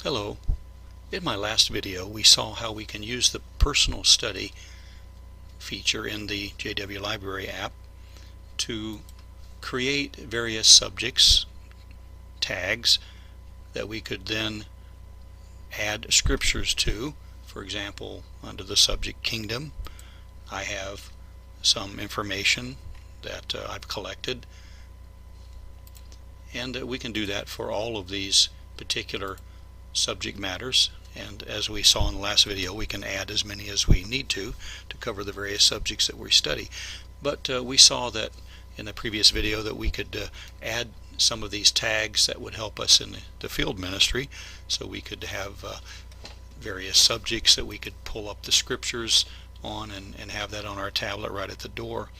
Hello. In my last video we saw how we can use the personal study feature in the JW Library app to create various subjects, tags, that we could then add scriptures to. For example, under the subject Kingdom, I have some information that I've collected, and we can do that for all of these particular subject matters. And as we saw in the last video, we can add as many as we need to cover the various subjects that we study. But we saw that in the previous video that we could add some of these tags that would help us in the field ministry. So we could have various subjects that we could pull up the scriptures on and have that on our tablet right at the door.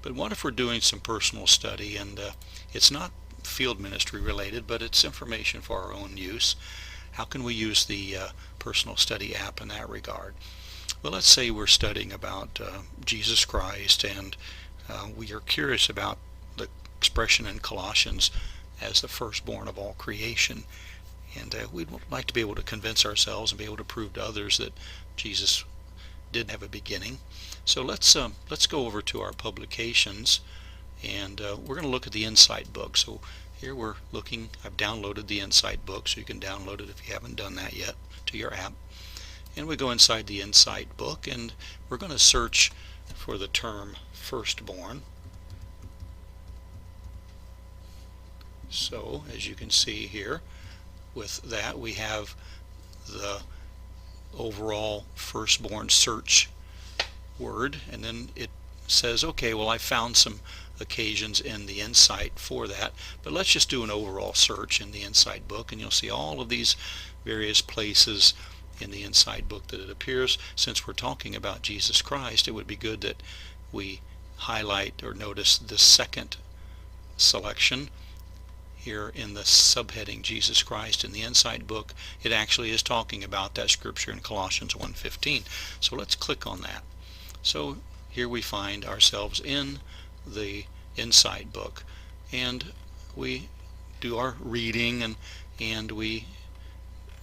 But what if we're doing some personal study and it's not field ministry related, but it's information for our own use? How can we use the Personal Study app in that regard? Well, let's say we're studying about Jesus Christ, and we are curious about the expression in Colossians as the firstborn of all creation. And we'd like to be able to convince ourselves and be able to prove to others that Jesus did have a beginning. So let's go over to our publications, and we're going to look at the Insight book. So here we're looking, I've downloaded the Insight book, so you can download it if you haven't done that yet to your app. And we go inside the Insight book, and we're going to search for the term firstborn. So as you can see here, with that we have the overall firstborn search word, and then it says, okay, well, I found some occasions in the Insight for that, but let's just do an overall search in the Insight book, and you'll see all of these various places in the Insight book that it appears. Since we're talking about Jesus Christ, it would be good that we highlight or notice the second selection here in the subheading Jesus Christ in the Insight book. It actually is talking about that scripture in Colossians 1:15. So let's click on that. So here we find ourselves in the Insight book, and we do our reading, and we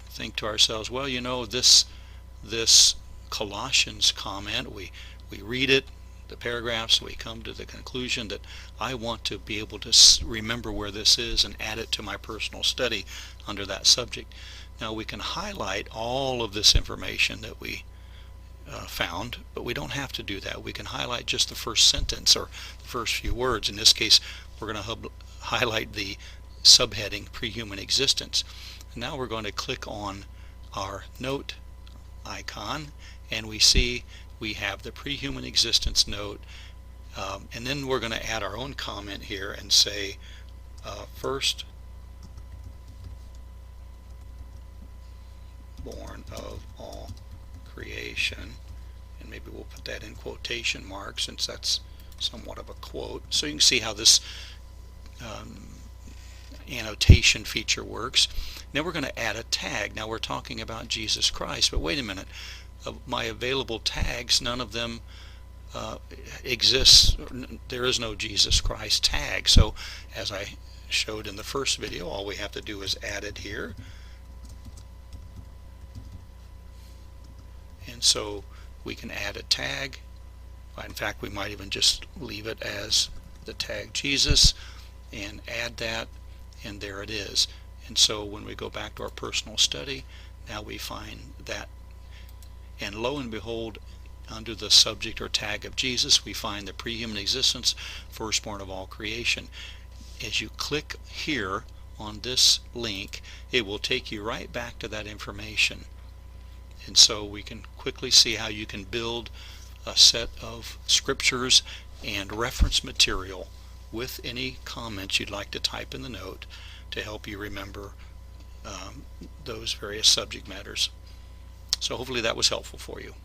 think to ourselves, well, you know, this Colossians comment, we read it, the paragraphs, we come to the conclusion that I want to be able to remember where this is and add it to my personal study under that subject. Now we can highlight all of this information that we found, but we don't have to do that. We can highlight just the first sentence or the first few words. In this case, we're going to highlight the subheading pre-human existence. And now we're going to click on our note icon, and we see we have the pre-human existence note, and then we're going to add our own comment here and say first born of all creation, and maybe we'll put that in quotation marks since that's somewhat of a quote. So you can see how this annotation feature works. Now we're going to add a tag. Now we're talking about Jesus Christ, but wait a minute, my available tags, none of them exists. There is no Jesus Christ tag. So as I showed in the first video, all we have to do is add it here. And so we can add a tag. In fact, we might even just leave it as the tag Jesus and add that, and there it is. And so when we go back to our personal study, now we find that, and lo and behold, under the subject or tag of Jesus, we find the pre-human existence, firstborn of all creation. As you click here on this link, it will take you right back to that information. And so we can quickly see how you can build a set of scriptures and reference material with any comments you'd like to type in the note to help you remember those various subject matters. So hopefully that was helpful for you.